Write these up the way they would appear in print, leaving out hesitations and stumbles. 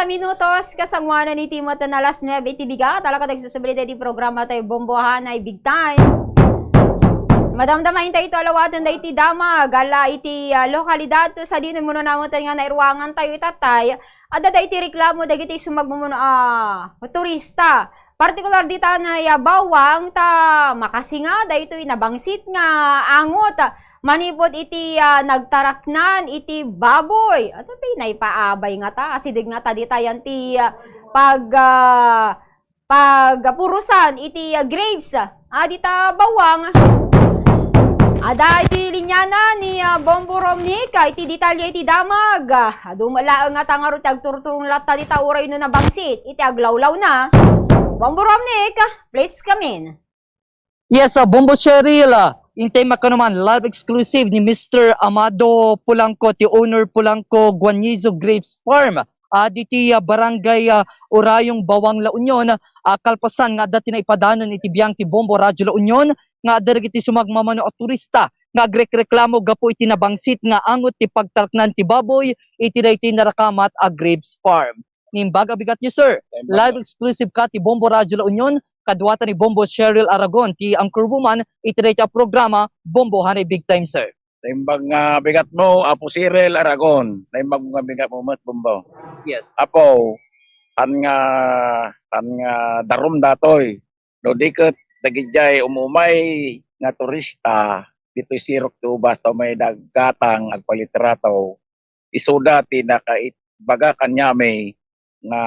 sa minutos kasangwanan ni Timothy na alas 9 itibiga. Talaga nagsusubrita di programa tayo bombohan ay big time. Madamdamahin tayo ito alawatan da iti dama. Gala iti lokalidad to sa dito muna naman tayo nga nairwangan tayo itatay. At da iti reklamo da iti sumagmumuna turista. Partikular dita na bawang ta makasinga da ito nabangsit nga angot. Manipod iti nagtaraknan iti baboy. At naipaabay nga ta. Asidig nga ta ditayan ti pagpurusan iti grapes. Dita bawang. Ada iti linyana ni Bombo Romnick. Iti detalye iti damag. Dumalaang nga tangarot agturturong lata dita uray no nabangsit. Iti aglawlaw na. Bombo Romnick, please come in. Yes, Bombo Cheryl. Intay makanuman, live exclusive ni Mr. Amado Pulangco, the owner Pulangco Guanizo Grapes Farm. Diti barangay Urayong Bawang La Union, kalpasan nga dati na ipadanon iti biyang ti Bombo Radyo La Union, nga darag iti sumagmamano at turista, nga agreklamo gapo iti nabangsit nga angot ti pagtalknan ti baboy, iti na iti narakamat a Grapes Farm. Nimbaga bigat niyo sir, live exclusive ka ti Bombo Radyo La Union, kadwata ni Bombo Cheryl Aragon, ti Anchorwoman, iti na programa, Bombo Hanay Big Time sir. Naimbag nga bigat mo, Apo Cyril Aragon. Naimbag nga bigat mo, Mat Bombo. Yes. Apo, tan nga darum datoy. No diket dagijay umumay nga turista dito sirok to basta may dagatang agpalitrato. Isuda ti nakaitbaga kanyame nga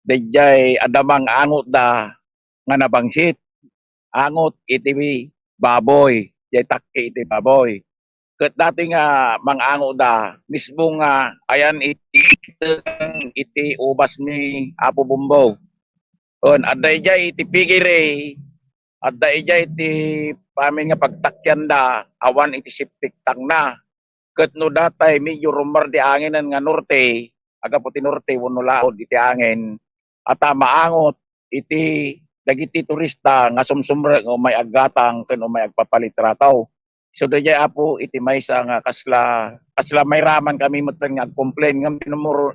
dagijay adamang angot da nga nabangsit. Angot iti baboy. Jay takki iti baboy. Ket dati nga mangango da mismo nga ayan iti ubas ni Apo Bombo. On adday jay iti pigire adday jay iti pamin nga pagtakyan da awan iti septic tank na. Ket no datay medyo rumar di anginan nga norte aga puti norte wenno laod iti angin at maangot iti dagiti turista nga sumsumre nga may agatang ken may agpapalitrataw. So dayay Apo iti maysa nga kasla may raman kami meteng nga complain nga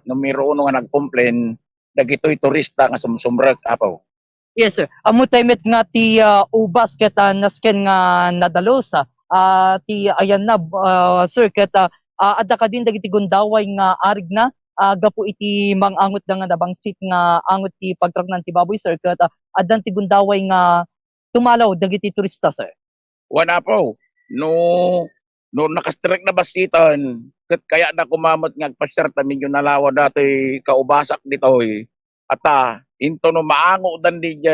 numero uno nga nag-complain dagitoy turista nga sumsumre Apo. Yes sir. Amo taymet nga ti ubas ket nasken nga nadalosa. Ti ayan na sir ket adda ka din dagiti gundaway nga arig na gapo iti mangangot da nga nabangsit nga angot ti pagtragnan ti baboy sir ket addan ti gundaway nga tumalaw dagiti turista sir. Wala po. No nakastrek na basitan ket kaya na kumamot nga agpasyar ta medyo nalawa dati kaubasak ditoy. Ata into no maango dan DJ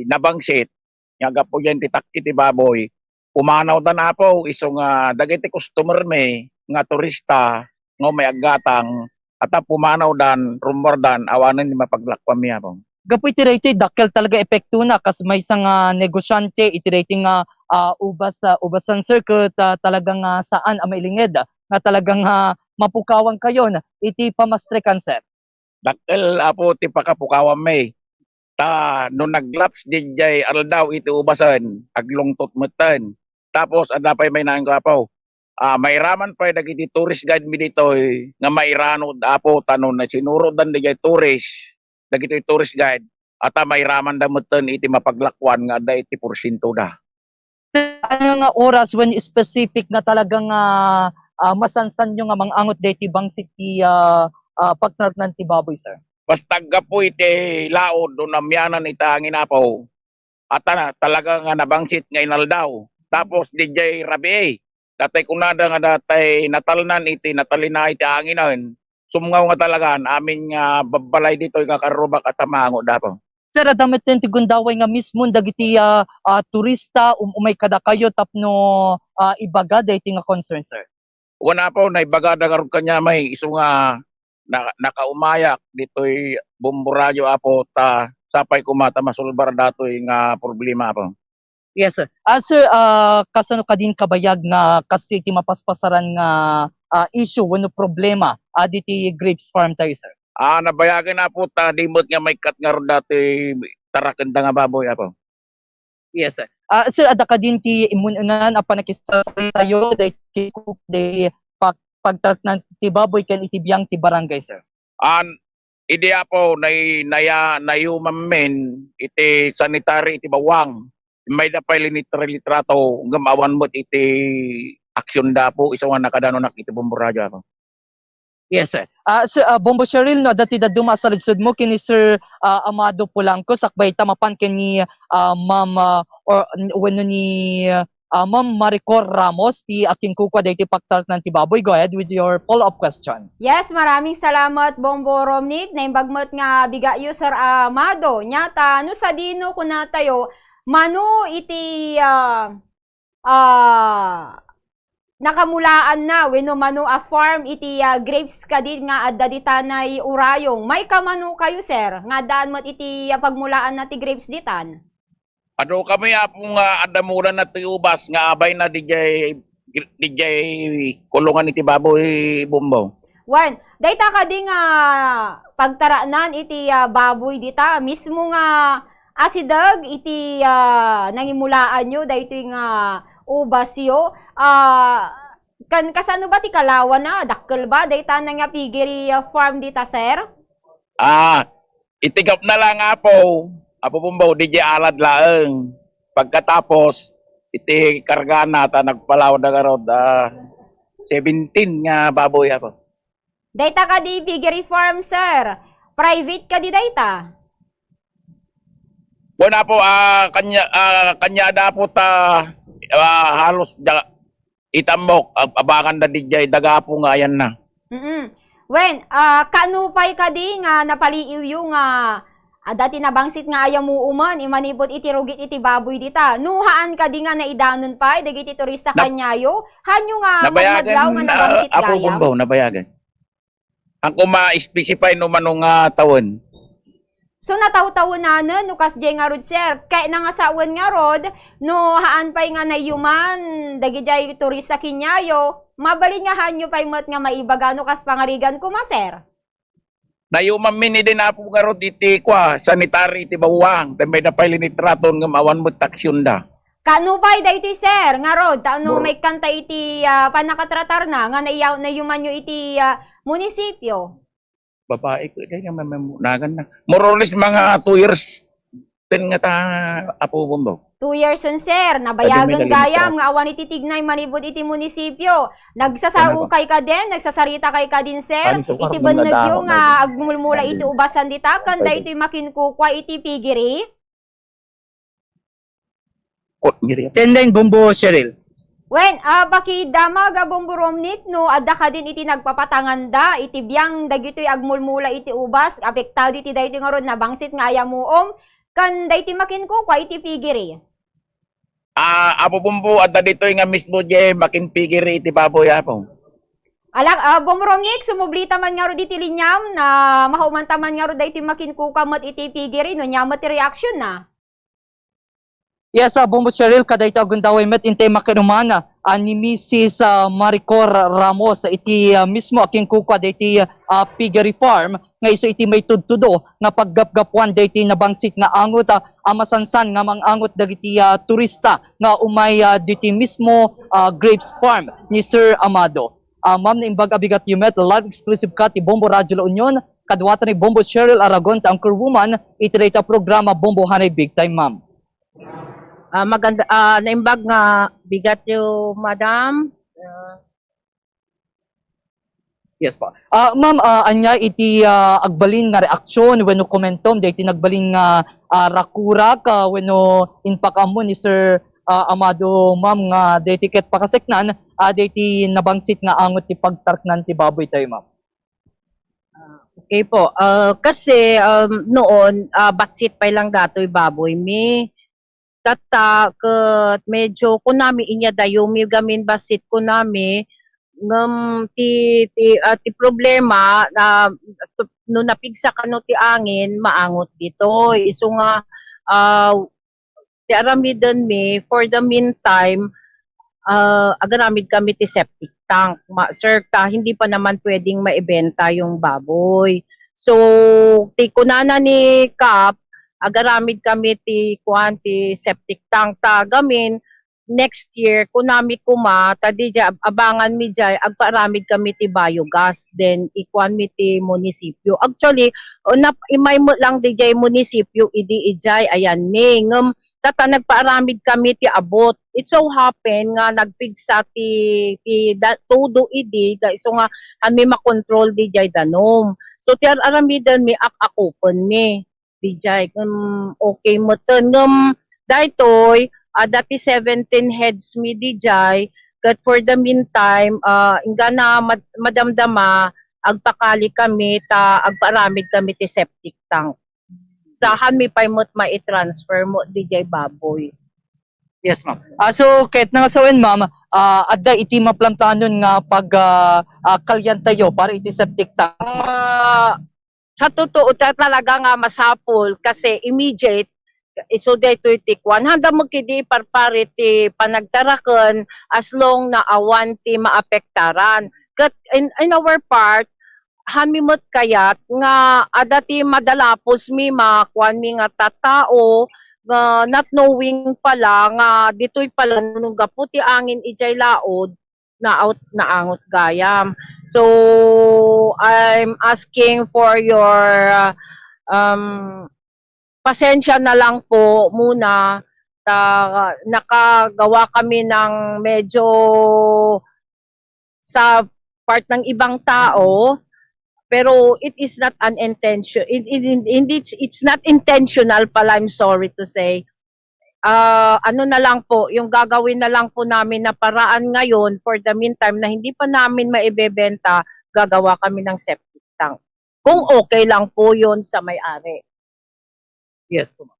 nabangsit nga gapo yan ti takki ti baboy. Umanaw da na po iso nga dagiti customer me nga turista nga may agatang at pumanaw dan rumor dan awanan ni mapaglakwam niya po. Gapo iti rating dakkel talaga epekto na kas may isang negosyante iti rating nga ubasan sir ket talagang saan mailinged nga talagang mapukawang kayo na iti pamastrekan sir. Dakkel Apo ti pakapukawam me. Ta no naglaps DJ aldaw iti ubasan aglungtot metten. Tapos adapay may nang Apo. Mairaman pa dagiti tourist guide mi ditoy nga mairano Apo tanon na sinuro dan DJ tourist dagiti tourist guide at mairaman da metten iti mapaglakwan nga da iti porsyento da. Ano nga oras when specific na talagang masansan nyo nga mangangot dati bangsit ti pagtaragnan ti baboy sir? Basta gapo iti laod do namyanan itangin Apo. At talaga nga nabangsit nga inaldaw. Tapos DJ Rabi datay kunada nga datay natalnan iti natalina iti anginan. Sumngaw nga talaga amin nga babalay dito kakarubak at tamango dapo. Sir, adamit din ti gundaway nga mismo dagiti turista umay kada kayo tapno ibaga dati nga concern sir. Wala po naibaga da karon kanya may isu nga nakaumayak ditoy Bombo Radyo Apo ta sapay kumata masulbar datoy nga problema po. Yes sir. Sir, kasano ka din kabayag nga kasi iti mapaspasaran nga issue wano problema diti Grapes Farm tayo sir? Nabayagan na po ta dimot nga may kat nga ro dati tarakanda nga baboy Apo. Yes sir. Sir, ada ka din ti imunan panakista tayo dahil pagtark ng ti baboy kan itibiyang ti barangay sir? Ideya po nayuman men iti sanitary iti bawang. May dapay litrato gamawan mo iti aksyon da po isa nga nakadano nak iti bomboradyo ako. Yes, sir. Sir, Bombo Cheryl, no, dati da dumasalidsod mo kini Sir Amado Polanco, sakbay tamapan kini Ma'am or when ni Ma'am Maricor Ramos, ti aking kukwa da iti pagtart ng tibaboy. Go ahead with your follow-up question. Yes, maraming salamat Bombo Romnick. Naimbagmat nga bigayo Sir Amado. Nyata, no sa dino kuna tayo, mano iti nakamulaan na wenno mano a farm iti grapes kadid nga adda ditanay urayong. May kamano kayo sir nga daan mat iti pagmulaan na ti grapes ditan. Ano kami apong adamuran na tuyubas nga abay na DJ kulungan iti baboy Bombo. Wan, dayta kadi nga pagtaraanan iti baboy dita mismo nga asidag iti nangimulaan nyo daytoy nga ubasyo. Kasano ba ti Kalawan na? Dakkel ba? Dayta na nga pigiri farm dita, sir? Itigap na lang Apo Bombo, DJ alad laeng. Pagkatapos, iti kargana ta nagpalaw na garod 17 nga baboy ako. Dayta ka di pigiri farm, sir. Private ka di dayta. Wala po, kanya da po halos itamok, abakan na DJ, daga po nga yan na. Wen, kanupay ka di nga napaliiw yung dati nabangsit nga ayaw mo uman, imanibot iti rugit iti baboy dita. Nuhaan ka di nga naidanon pa, dagiti turista kanyayo. Hanyo nga magnadlaw nga nabangsit Apo gayam. Bombo, nabayagan. Ang kuma-specify no manong tawon. So nataw-taw na no kas jay nga rod sir. Kaya na nga sawan nga rod, no haan pa'y nga nayuman, dagi jay turista kinyayo, mabali nga hanyo pa'y mat nga maibaga no kas pangarigan kuma sir. Nayuman mini din na po nga rod iti sanitary iti bawang, tambay na pa'y linitraton nga mawan mo taksyon da. Kanupay da iti sir, nga rod, ano may kanta iti panakatratar na, nga nayuman nyo iti munisipyo. Babae ko, kaya mamunagan na. More or less mga 2 years. Ten nga Apo Bombo. 2 years on sir, nabayagan gayam, nga awan iti tignay manibod iti munisipyo. Nagsasarukay ka din, nagsasarita kay ka din sir. Iti banagyo nga agmulmula iti ubasan dita, kanda iti makinkukwa iti pigiri. Tenden Bombo Cheryl. Wen, bakidama ga Bombo Romnick, no, adda ka din iti nagpapatanganda, iti biyang dagitoy agmulmula iti ubas, apektado iti dayto nga rod, nabangsit nga ayamuom, kan dayti makinko, kwa iti pigiri. Apo Bombo, adda dito'y nga mismo je, makinpigiri iti baboy Apo. Bombo Romnick, sumublita man nga rod iti linyam, na mahumantaman nga rod dayto makinko kamat iti pigiri, no, nyamat iti reaction na. Yes, Bombo Cheryl, kadayto agundaway met intay makinumana ni Mrs. Maricor Ramos iti mismo aking kukwa dayti piggery farm nga iso iti may tudtudo nga paggapgapuan dayti nabangsit nga angot amasansan nga mangangot dagiti turista nga umay diti mismo grapes farm ni Sir Amado. Ma'am na imbag abigat yumet live exclusive ka ti Bombo Radio La Union kadwata ni Bombo Cheryl Aragon ta anchorwoman iti dayta programa Bombo Hanay Big Time, ma'am. Maganda, naimbag nga bigat yung madam. Yes po. Ma'am, anya iti agbalin nga reaksyon wenno komentom dayti nagbalin nga rakurak wenno inpakamo ni Sir Amado, ma'am, nga dayti ket pakaseknan dayti nabangsit nga angot ti pagtarknan ti baboy tayo, ma'am. Okay po. Kasi noon batsit pa lang datoy baboy mi. Tata ket medyo kunami inya dayo mi gamin basit kunami ngem ti problema na no napigsa kano ti angin maangot dito iso nga ti aramiden mi for the meantime agaramid kami ti septic tank sir ka hindi pa naman pwedeng maibenta yung baboy so ti kunana ni Kap agaramid kami ti septic tank tagamin next year kunami kuma tadi ja abangan mi jay agparamid kami ti biogas then ikuan mi ti munisipyo. Actually imay mo lang di jay munisipyo idi ijay ayan mi ngem tata nagpaaramid kami ti abot. It so happen nga nagpigsa ti todo idi da iso nga ami makontrol di jay danom. So ti aramidan mi akakupon mi di jay okay mo ngem daytoy dati 17 heads mi dijay, but for the meantime, ingga na madamdama, agpakali kami, agparamid kami ti septic tank. Dahan mi paimot ma-transfer mo dijay baboy. Yes, ma'am. So, kahit nangasawin, ma'am, adda iti maplantanon nga pag kalyan tayo para iti septic tank. Sa totoo talaga nga masapol kasi immediate iso daytoy tikwan handa mo kidi parpari ti panagtaraken as long na awan ti maapektaran ket in our part hamimot kayat nga adati madalapos mi makuan mi nga tattao nga not knowing pala nga ditoy pala nung gaputi angin ijay laod na out na angot gayam. So I'm asking for your pasensya na lang po muna. Nakagawa kami ng medyo sa part ng ibang tao, pero it is not unintentional. It's not intentional pala, I'm sorry to say. Ano na lang po, yung gagawin na lang po namin na paraan ngayon for the meantime na hindi pa namin maibebenta, gagawa kami ng septic tank. Kung okay lang po yun sa may-ari. Yes po, ma'am.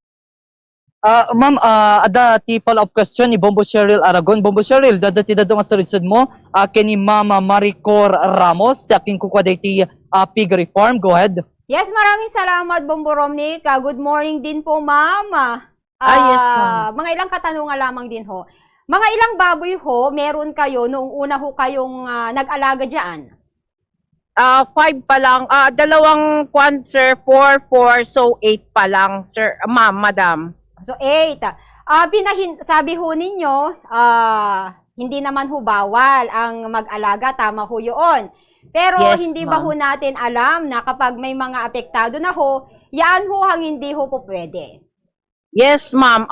Ma'am, ada ti follow-up question ni Bombo Cheryl Aragon. Bombo Cheryl, dadati dadong asaritsod mo kini Mama Maricor Ramos, taking kukwaday ti piggery farm. Go ahead. Yes, maraming salamat, Bombo Romnick. Good morning din po, ma'am. Yes, ma'am. Mga ilang katanungan lamang din ho. Mga ilang baboy ho, meron kayo noong una ho kayong nag-alaga dyan? 5 pa lang. Dalawang kwan, sir. 4, so 8 pa lang, sir. Ma'am, madam. So, 8. Sabi ho ninyo, hindi naman ho bawal ang mag-alaga. Tama ho yun. Pero Yes, hindi ba ma'am. ho natin alam na kapag may mga apektado na ho, yan ho ang hindi ho po pwede? Yes, ma'am.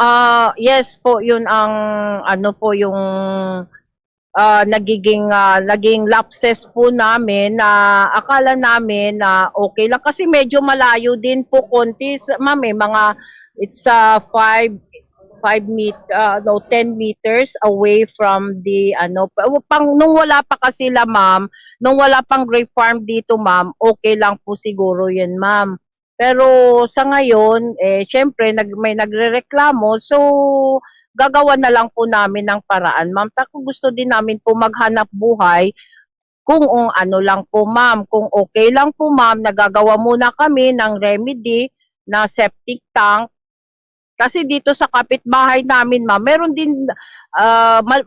Yes po, yun ang ano po yung naging lapses po namin na akala namin na okay lang kasi medyo malayo din po konti ma'am mga it's 10 meters away from the nung wala pa kasi sila ma'am, nung wala pang grape farm dito ma'am, okay lang po siguro yun ma'am. Pero sa ngayon syempre may nagrereklamo so gagawa na lang po namin ng paraan, ma'am. Kung gusto din namin po maghanap buhay, kung ano lang po, ma'am. Kung okay lang po, ma'am, nagagawa muna kami ng remedy na septic tank. Kasi dito sa kapitbahay namin, ma'am, meron din,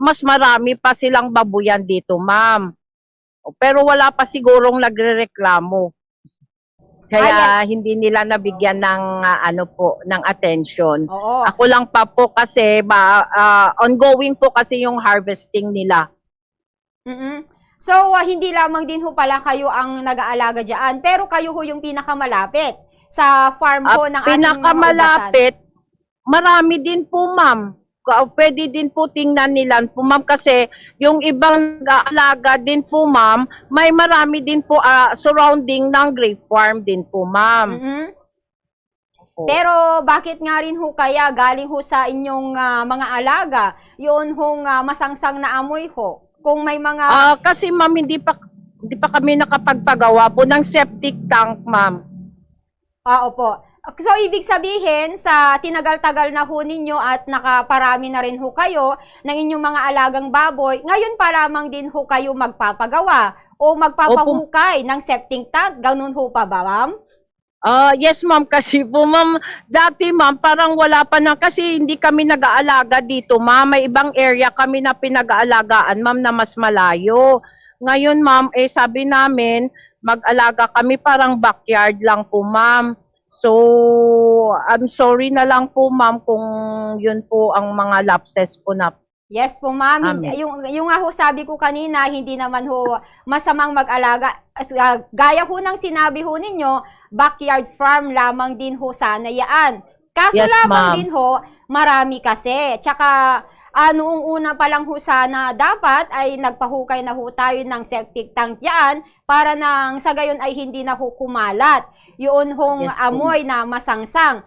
mas marami pa silang babuyan dito, ma'am. Pero wala pa sigurong nagrereklamo. Kaya hindi nila nabigyan ng ng attention. Oo. Ako lang pa po kasi ongoing po kasi yung harvesting nila. So, hindi lamang din ho pala kayo ang nag-aalaga dyan, pero kayo ho yung pinakamalapit sa farm ho ng ating mga Pinakamalapit, marami din po, ma'am. Pwede din po tingnan nila po, ma'am, kasi yung ibang nag-aalaga din po, ma'am, may marami din po surrounding ng grape farm din po, ma'am. Pero bakit nga rin ho kaya galing ho sa inyong mga alaga, yun hong masangsang na amoy ho? Kung may mga... Kasi ma'am, hindi pa kami nakapagpagawa po ng septic tank, ma'am. Opo. So, ibig sabihin, sa tinagal-tagal na ho ninyo at nakaparami na rin ho kayo ng inyong mga alagang baboy, ngayon pa lamang din ho kayo magpapagawa o magpapahukay ng septic tank. Ganun ho pa ba, ma'am? Yes, ma'am. Kasi po, ma'am, dati, ma'am, parang wala pa na, kasi hindi kami nag-aalaga dito, ma'am. May ibang area kami na pinag-aalagaan, ma'am, na mas malayo. Ngayon, ma'am, sabi namin, mag-alaga kami parang backyard lang po, ma'am. So, I'm sorry na lang po, ma'am, kung yun po ang mga lapses po na Yes po, ma'am. Amen. Yung nga ho sabi ko kanina, hindi naman ho masamang mag-alaga. Gaya ho ng sinabi ho ninyo, backyard farm lamang din ho sana yaan. Kaso Yes, lamang ma'am. din ho, marami kasi. Tsaka, noong una pa lang ho sana dapat ay nagpahukay na ho tayo ng septic tank yan para nang sa gayon ay hindi na ho kumalat. Yun hong Yes po. amoy na masangsang.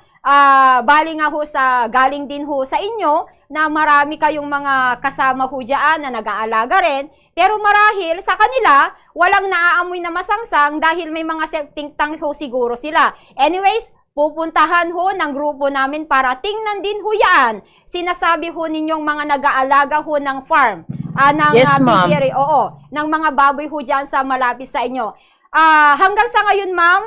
Bali nga ho galing din ho sa inyo na marami kayong mga kasama ho dyan na nag-aalaga rin. Pero marahil sa kanila, walang naaamoy na masangsang dahil may mga septic tank ho siguro sila. Anyways, pupuntahan ho ng grupo namin para tingnan din ho yan. Sinasabi ho ninyong mga nag-aalaga ho ng farm. Ng Yes, ma'am. piggery, oo. Ng mga baboy ho dyan sa malapit sa inyo. Hanggang sa ngayon, ma'am,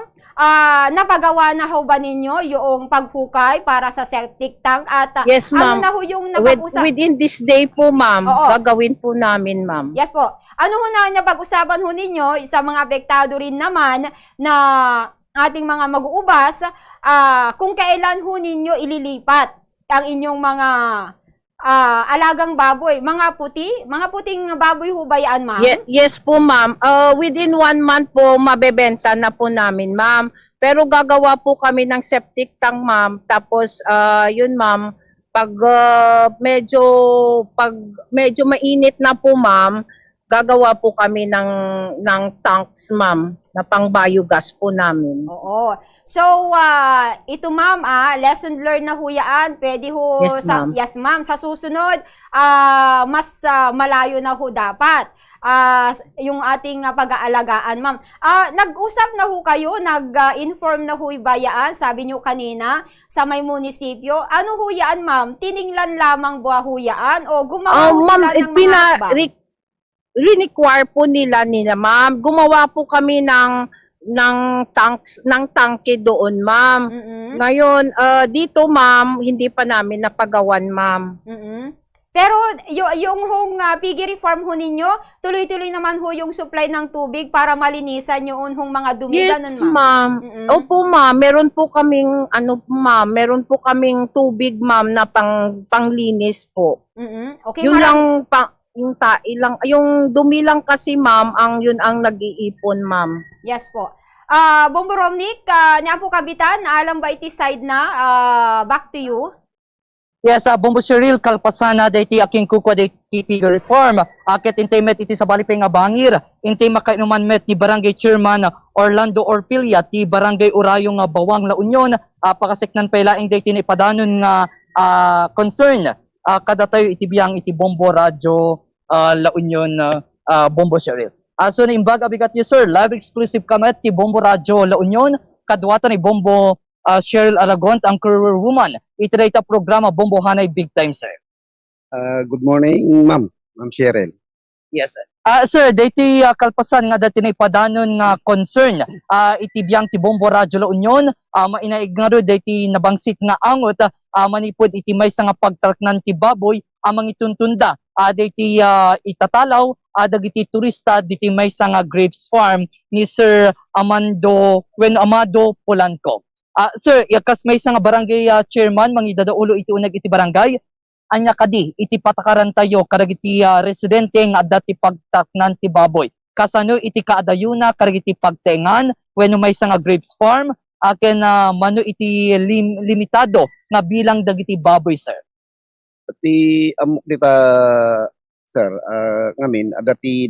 napagawa na ho ba ninyo yung paghukay para sa septic tank? At Yes, ano ma'am. na ho yung napag-usap? Within this day po, ma'am, Oo. gagawin po namin, ma'am. Yes po. Ano ho na napag-usapan ho ninyo sa mga apektado rin naman na ating mga mag-uubas, kung kailan ho ninyo ililipat ang inyong mga alagang baboy? Mga puting baboy ho ba yan, ma'am? Yes po, ma'am. Within 1 month po, mabebenta na po namin, ma'am. Pero gagawa po kami ng septic tank, ma'am. Tapos, yun, ma'am, pag medyo mainit na po, ma'am, gagawa po kami ng tanks, ma'am, na pang biogas po namin. Oo. So, ito ma'am, lesson learned na ho yan. Pwede ho, Yes, ma'am. yes ma'am, sa susunod, mas malayo na ho dapat. Yung ating pag-aalagaan, ma'am. Nag-usap na ho kayo, nag-inform na ho ba yan, sabi nyo kanina, sa may munisipyo. Ano ho yan, ma'am? Tininglan lamang ba ho yan? O gumawa ho Ma'am, sila ng mga hakbang? require po nila, ma'am. Gumawa po kami ng tangke doon, ma'am. Mm-mm. Ngayon, dito, ma'am, hindi pa namin napagawan, ma'am. Mm-mm. Pero yung hong piggery farm ho ninyo, tuloy-tuloy naman ho yung supply ng tubig para malinisan yung hong mga dumi, ganun, Yes, ma'am? ma'am. Mm-mm. Opo, ma'am. Meron po kaming tubig, ma'am, na panglinis po. Mm-mm. Okay, Yun lang, yung dumi lang kasi, ma'am, yun ang nag-iipon, ma'am. Yes po. Bombo Romnick, niya po kabitan, alam ba iti side na? Back to you. Yes, Bombo Cheryl, kalpasana dati aking kukwa dati piggery farm. Akit intay met iti sa balipay nga bangir. Intay makainuman met ni Barangay Chairman Orlando Orpilia ti Barangay Urayo nga Bawang La Union. Pakasiknan pa ilaing dati ni padanon nga concern. Kada tayo itibiyang iti Bombo Radio La Union Bombo Cheryl. So na imbaga bigat you sir, live exclusive kamet ti Bombo Radio La Union. Kadwata ni Bombo Cheryl Aragon, ang career woman. Ito'y programa Bombo Hanay Big Time, sir. Good morning, ma'am. Ma'am Cheryl. Yes, sir. Sir, dati kalpasan nga dati na ipadanon nga concern. Itibiyang ti Bombo Radio La Union, mainaig nga ro dati nabangsit nga angot, manipod iti may nga pagtalknan ti baboy, amang ituntunda. Dati itatalaw, dagiti turista, dati may nga grapes farm ni Sir Amado Polanco. Sir, yakas may nga barangay chairman, mangidadaulo iti unag iti barangay, anya kadi, iti patakaran tayo, karagiti residente nga dati pagtaknan ti baboy. Kasano iti kaadayuna, karagiti pagtengan, when may nga grapes farm, aken mano iti limitado nga bilang dagiti baboy, sir. Pati amok dita, sir, ngamin, dati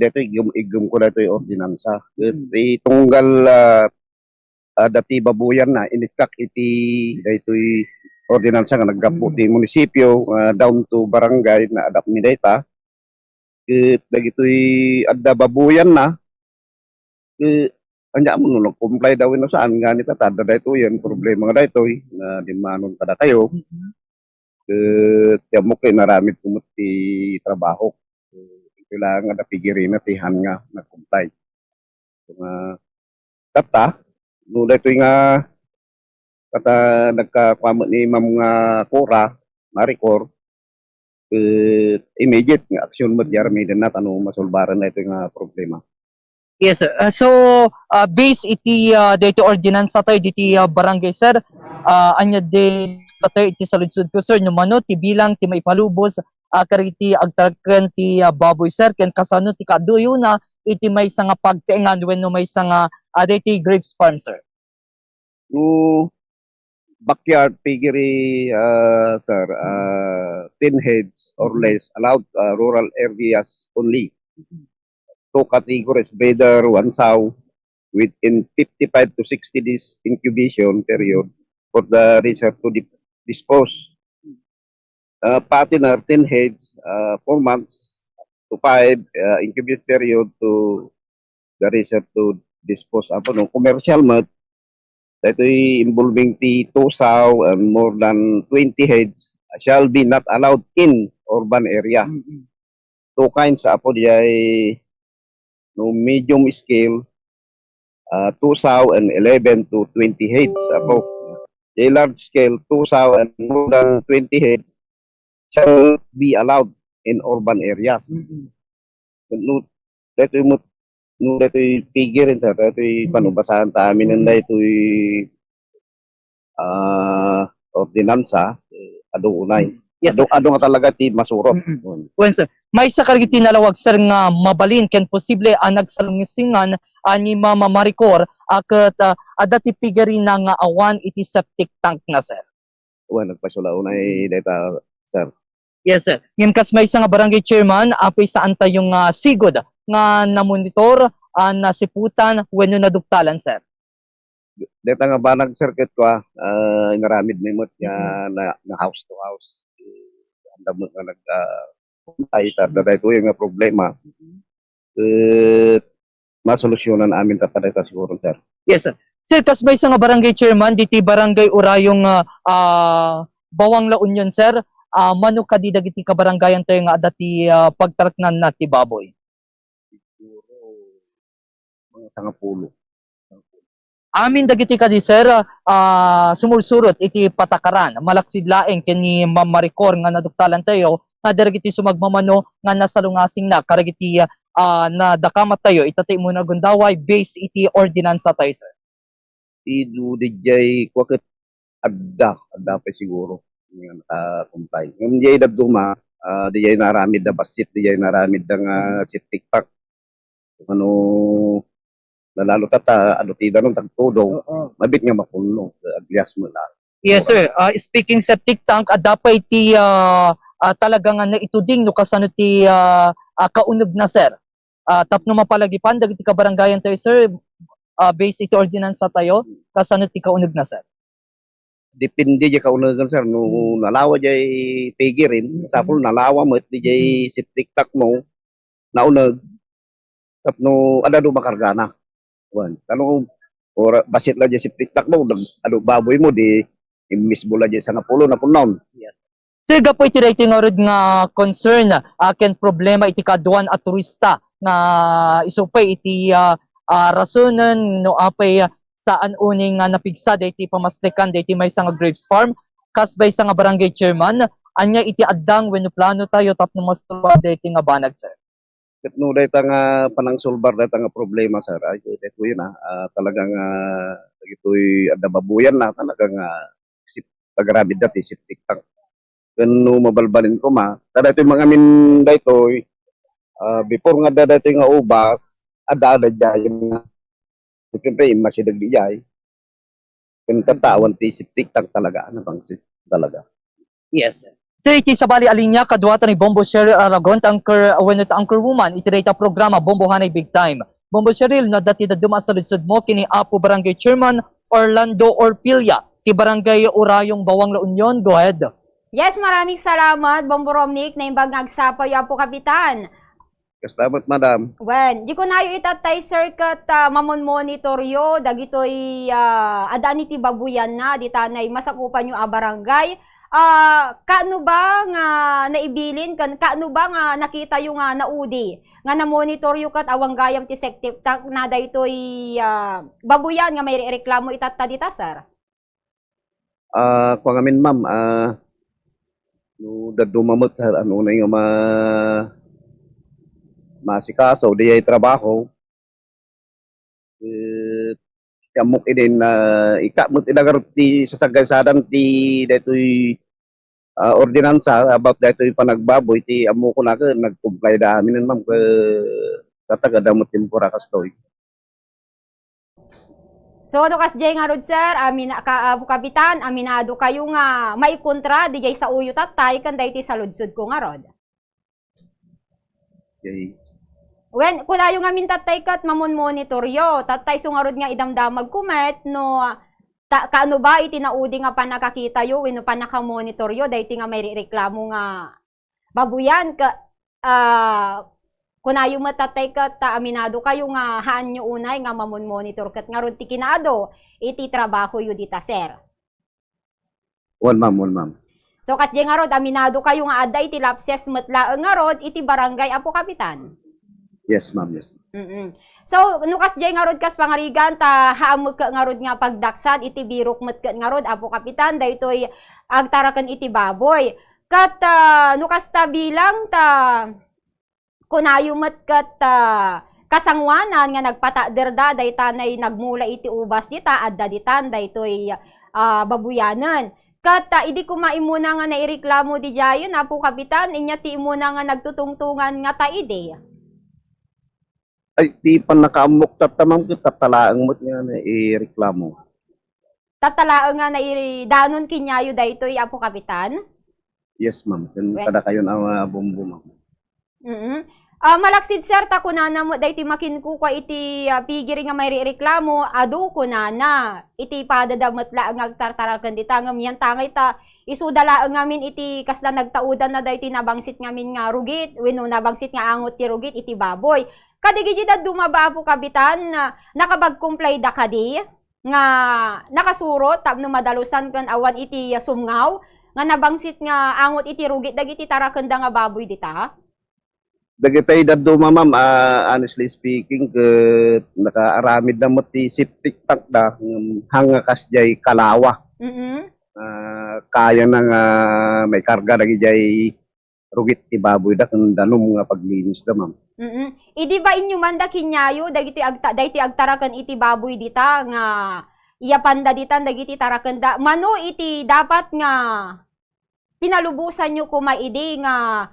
igum ko dito yung ordinansa. Iti tunggal dati babuyan na, inikak iti dito ordinansa nga naggapo ti munisipyo down to barangay na adapt ni data. Dagitoy adda babuyan na. Anya mo nung comply daw no saan nga nita tada dito yan problema nga dito na dimanon kada kayo. Tiamo kay naramid kumuti trabaho. Kailangan ada pigirin na tihan nga na comply. So tata no dito nga kata nagkakwamo ni Ma'am nga Cora, Maricor, immediate nga aksyon mo diarmi din na tanong masulbaran na ito nga problema. Yes, sir. So, based iti dito ordinansa tayo diti barangay, sir, anya de tayo iti saludsud ko, sir, numano ti bilang ti maipalubos kariti agtarken ti baboy sir ken kasano ti kaduyo na iti may nga pagkaingan wenno may nga dati grapes farm sir. No backyard piggery, sir, 10 heads or less allowed, rural areas only. Two categories, breeder, one sow, within 55 to 60 days incubation period for the research to dispose. Partner, 10 heads, 4 months to 5 incubation period to the research to dispose. Apo no commercial mode, ito involving two sow and more than 20 heads shall be not allowed in urban area. Two kinds apo diay no medium scale, two sow and 11 to 20 heads apo. The large scale, two sow and more than 20 heads shall be allowed in urban areas. No, ito mo no ito figure sa ito panubasahan ta amin nanda ito ordinansa ado unay. Yes, Ado nga talaga ti masurot. Well, sir, may sa karigiti nalawag sir nga mabalin ken posible ang nagsalungisingan ani Mama Maricor akat adati pigari na nga awan iti septic tank na sir. Well, nagpasula unay data sir. Yes sir. Ngem kas may nga barangay chairman apay saan tayong sigod nga namonitor na siputan wenno naduktalan sir. Data nga banag circuit ko inaramid may mot na house to house. Andam nga nag ay tada ito yung problema. Masolusyonan amin tatada siguro sir. Yes sir. Sir, kas may nga barangay chairman diti barangay Urayong Bawang La Union sir. Mano kadi dagiti ka barangayan tayo nga dati pagtaraknan na ti baboy. Siguro mga sangapulo. Amin dagiti kadi sir sumursurot iti patakaran malaksid laeng ken ni Ma'am Maricor nga naduktalan tayo na dagiti sumagmamano nga nasalungasing na karagiti na dakamat tayo itatay mo na gundaway base iti ordinansa tayo sir. Idu dijay kwakit adda pa siguro nga nakakumpay. Ngam dijay daduma dijay naramid da basit dijay naramid da nga septic tank. Ano lalo tata ano ti danon tagtudong mabit nga mapuno agyas mo la. Yes sir. Speaking septic tank adapay ti talaga nga naituding no kasano ti kaunob na sir. Tapno mapalagipan dagiti ka barangayan tayo sir base iti ordinansa tayo kasano ti kaunob na sir. Depende di kaunagan sir no nalawa jay pigirin sapol nalawa met di jay septic tank mo naunag tapno ada do makargana. Wan tanong or basit la jay septic tank mo ano baboy mo di imis bola jay sangapulo na punon. Sir, gapoy ti rating nga concern ken problema iti kaduan at turista nga isupay iti rasonen no apay saan uning nga napigsa iti pamastekan iti may nga grapes farm kasbay sa nga barangay chairman anya iti addang wenno plano tayo tapno masturba iti nga banag sir. No data nga panang solbar data nga problema sir ay ito yun talagang ito'y ada babuyan na talagang pagramid dati septic tank. Kano mabalbalin ko tada ito mga min dito before nga dada ito nga ubas ada dyan nga siyempre masidag di jay kung katawan ti septic tank talaga ano bang talaga. Yes sir. Sir, iti sabali alinya kaduatan ni Bombo Cheryl Aragon anchor when it anchor woman iti data programa Bombo Hanay Big Time. Bombo Cheryl na dati da dumasaludsod mo kini Apo Barangay Chairman Orlando Orpilia ti Barangay Urayong Bawang La Union. Go ahead. Yes, maraming salamat, Bombo Romnick, na imbag ngagsapay po kapitan. Kastamat madam. Wen, di ko nayo itatay sir kat mamon-monitoryo, dagitoy adaan iti babuyan na, di tanay masakupan yung barangay. Kaano ba nga naibilin, kaano ba nga nakita yung naudi, nga na-monitoryo kat awang gayam ti septic tank na daytoy babuyan nga may reklamo itatta dita sir? Kung amin ma'am, no dadumamot ano na yung masikaso di ay trabaho kamok inin ikamot inagar ti sasagaysadan ti detoy ordinansa about dito yung panagbaboy ti amo ko na ka nag-comply da amin ma'am ka tatagadamot tempura kastoy. So ano kasjay nga rod sir, kapitan, aminado kayo nga may kontra di jay sa uyo tatay kan dayti sa ludsud ko nga rod. Okay. When kunayo nga min tatay kat mamon monitoryo, tatay sungarod nga idamdamag kumet no kaano ba iti naudi nga panakakita yo wenno panaka-monitoryo dayti nga may reklamo nga babuyan ka kunayo matatay kat aminado kayo nga haan nyo unay nga mamon monitor kat nga rod ti kinado iti trabaho yu dita sir. One ma'am. So kasdi nga rod aminado kayo nga adda iti lapses metlaeng nga rod iti barangay Apo Kapitan. Yes ma'am. So no kasdi nga rod kas pangarigan ta haamog ka nga rod nga pagdaksan iti birok met kat nga rod Apo Kapitan daytoy agtaraken iti baboy. Kat no kasta bilang ta kunayo met kat kasangwanan nga nagpataderda day tanay nagmula iti ubas dita adda ditan daytoy babuyanan. Kat idi ko maimuna nga naireklamo di jayon Apo Kapitan inya ti imuna nga nagtutungtungan nga ta ide. Ay ti pan nakaamok tatamam ko tatalaang mo nga na ireklamo. Tatalaang nga danon kinyayo daytoy Apo Kapitan. Yes ma'am. Kada kayo na bombo ma'am. Malaksid sir ta kunana mo dayti makinku ko iti pigiri nga may reklamo adu kunana iti padadamet la ang agtartaraken dita ngem yan tangay ta isudala ngamin iti kasda nagtaudan na dayti nabangsit ngamin nga rugit wenno nabangsit nga angot ti rugit iti baboy. Kadigiji da dumaba Apo Kapitan nakabag-comply da kadi nga nakasurot tapno madalusan kan awan iti sumngaw nga nabangsit nga angot iti rugit dagiti taraken da nga baboy dita. Dagitay daddo ma'am, honestly speaking, nakaaramid na mo ti septic tank da, hanga kasjay kalawa. Kaya na nga may karga dagi jay rugit ti baboy da, kung danom nga paglinis da ma'am. Idi ba inyo man da kinyayo, dagiti agtarakan iti baboy dita, nga iyapanda ditan, dagiti tarakan da, mano iti dapat nga pinalubusan nyo kumaidi nga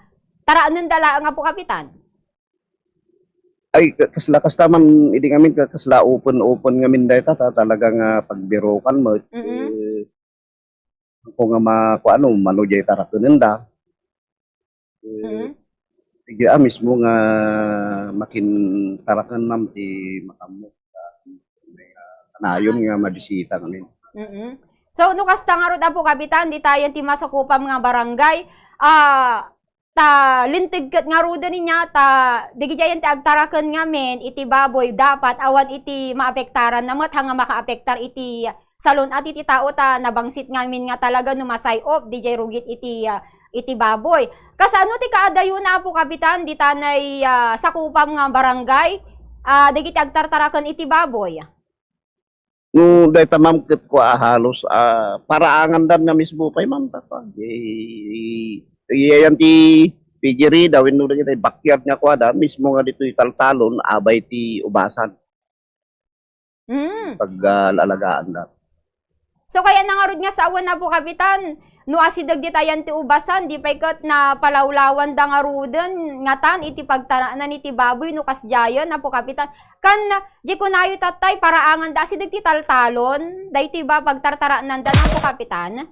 taraanan dala nga Apo Kapitan. Ay kasla man idi ngamin kasla open ngamin dayta talaga nga pagbirokan mo. Kung nga makuano manujay tarakunen da. Sige mismo nga makin tarakan ma'am ti makamok kanayon nga madisita ngamin. So no kasta nga rod Apo Kapitan di tayo ti masakupam nga barangay ta lintig kat nga ruda niya ta digijayan ti agtaraken ngamen iti baboy dapat awan iti maapektaran namat hanga makaapektar iti salon at iti tao ta nabangsit ngamin nga talaga no masay op dijay rugit iti baboy. Kasano ti kaadayo na Apo Kapitan di tanay sakupam nga barangay digiti agtartaraken iti baboy. No dayta ma'am ket ko halos paraangan dan nga mismo pay ma'am ta. Iyan ti pigiri daw no da backyard nga kwada mismo nga dito taltalon abay ti ubasan. Pag-alagaan da. So kaya nangarod nga sa awan na Apo Kapitan no asidag di tayan ti ubasan di paykat na palawlawan da nga ruden ngatan iti pagtaraanan iti baboy no kasjayan Apo Kapitan kan di kunayo tatay paraangan da asidag ti taltalon dayti ba pagtartaraanan da Apo Kapitan.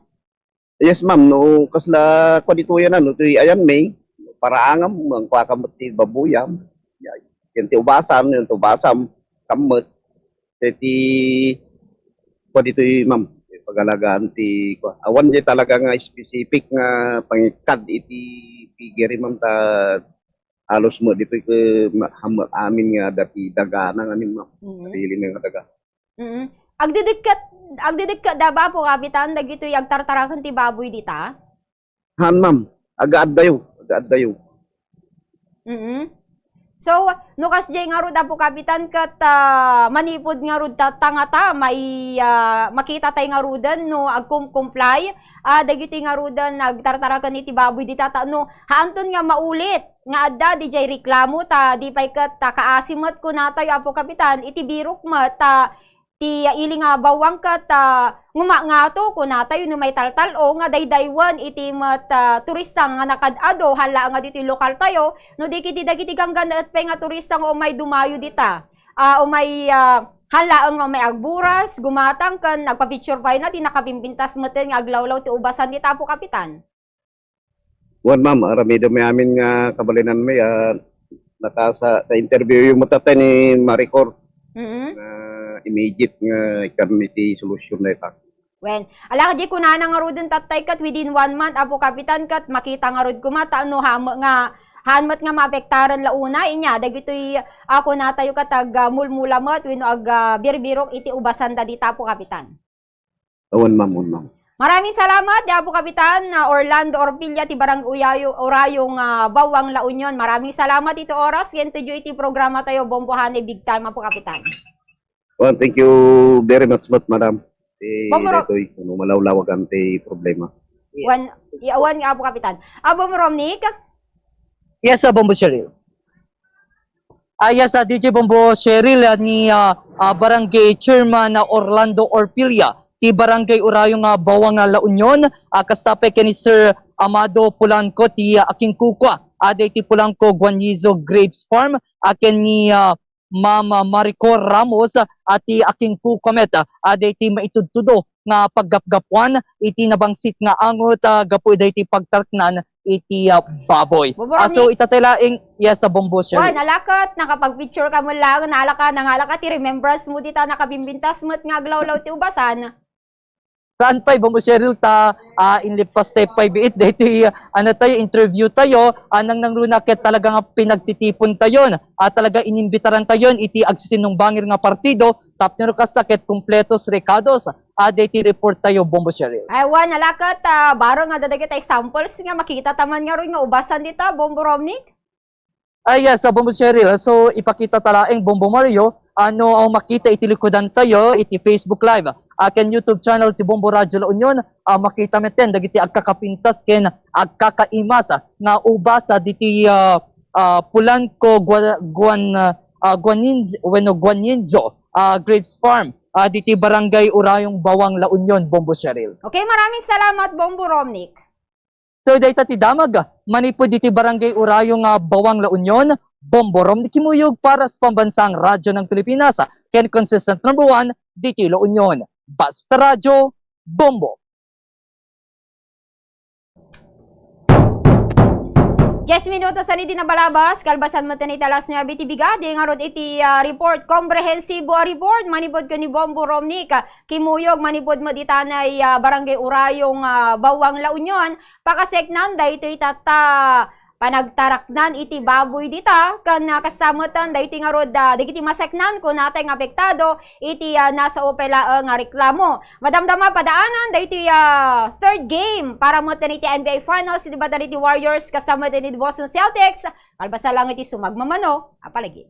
Yes ma'am, no kasla ko dito yan no tuy ayan may paraangam ang kwakamot ti babuyam. Yan ti ubasan, yan ti ubasam kamot ti ko dito ma'am pagalagaan ti awan di talaga nga specific nga pangikad iti pigiri ma'am ta halos mo dito amin nga dati dagana nga ni ma'am. Dili nga daga. Agdidikkat da ba Apo Kapitan dagitoy agtartaraken ti baboy dita? Han ma'am, agaad dayo. So, no kasjay nga rod Apo Kapitan kat manipod nga rod tangata may makita tay nga rodan no agkum-comply dagiti nga rodan nagtartaraken iti baboy dita ta no haanton nga maulit nga adda dijay reklamo ta di pay kat kaasimet ko natay Apo Kapitan iti birok met ti ili nga bawang kat nguma nga to kunatayo no may taltal o nga daydaywan iti mat turista nga nakadado hala nga dito lokal tayo no di kiti dagiti ganggan at pay nga turista nga o may dumayo dita o may halaang nga may agburas gumatang kan nagpa-picture pa na ti nakapimpintas meten nga aglawlaw ti ubasan di tapo kapitan. Wan ma'am, arami dami amin nga kabalinan may sa interview yung matatay ni Maricor na immediate nga ikarniti solution na ita. Wen, ala di ko na nga rodon tatay kat within 1 month apo kapitan kat makita nga rod kumata ano nga hanmat nga maapektaran launa inya dagitoy ako natayo katag mulmulamat wenno ag birbirok iti ubasan da di tapo kapitan. Wan ma'am. Maraming salamat, Apo Kapitan Orlando Orpilla, ti Barang Orayong Bawang La Union. Maraming salamat ito oras. Yan to iti programa tayo, Bombohane Big Time, Apo Kapitan. Well, thank you very much, madam. Bombo- Ito'y malawlawagan ti problema. Iyawan nga, Apo Kapitan. Abo Romnick? Yes, Bombo Cheryl. Yes, DJ Bombo Cheryl ni Barangay Chairman Orlando Orpilla. Ti Barangay Orayong Bawang La Union, kastape ni Sir Amado Pulanco, ti aking kukwa, aday ti Pulanco Guanizo Grapes Farm, akin ni Mama Maricor Ramos, at ti aking kukamet, aday ti maitudtudo nga paggapgapuan, iti nabangsit nga angot, gapu iday ti pagtarknan, iti baboy. So itatelaing, yes, sa Bombo Cheryl. Nalakat, nakapag-picture ka mo lang, nalaka, ti remembrance mo dita, nakabimbintas mo, nga aglawlaw ti ubasan. Saan pa Bombo Cheryl ta inlipas tayo 5-8 dito tayo interview tayo anang nangrunakit talaga nga pinagtitipon tayo talaga inimbitaran tayo iti agsisinong bangir nga partido tapno kasakit kompletos recados dito report tayo Bombo Cheryl. Aywan nalakat baro nga dadagit ay samples nga makita taman nga ron nga ubasan dita Bombo Romnick. Yes, Bombo Cheryl. So ipakita talaeng Bombo Mario ano ang makita itilikodan tayo iti Facebook Live. Aken YouTube channel ti Bombo Radio La Union makita meten dagiti agkakapintas ken agkakaimas nga ubasa diti Pulanco Guaninzo Grapes Farm diti Barangay Orayong Bawang La Union Bombo Cheryl. Okay, maraming salamat Bombo Romnick. So dayta ti damag manipod diti Barangay Orayong Bawang La Union Bombo Romnick Kimuyog para sa pambansang radyo ng Pilipinas ken consistent number 1 diti La Union. Basta Radyo, Bombo. 10 minutos ani din nabalabas kalbasan mo tani talas nga biti bigade nga rod iti report comprehensive report manipod ko ni Bombo Romnick kimuyog manipod mo ditanay Barangay Orayong Bawang La Union pakaseknan daytoy tata panagtaraknan iti baboy dita kan kasamutan dayti nga rod digiti maseknan kun natay nga apektado iti nasa opela nga reklamo madamdama padaanan dayti third game para mo iti NBA Finals iti batan iti Warriors kasama iti Boston Celtics kalbasa lang iti sumagmamano apalagi.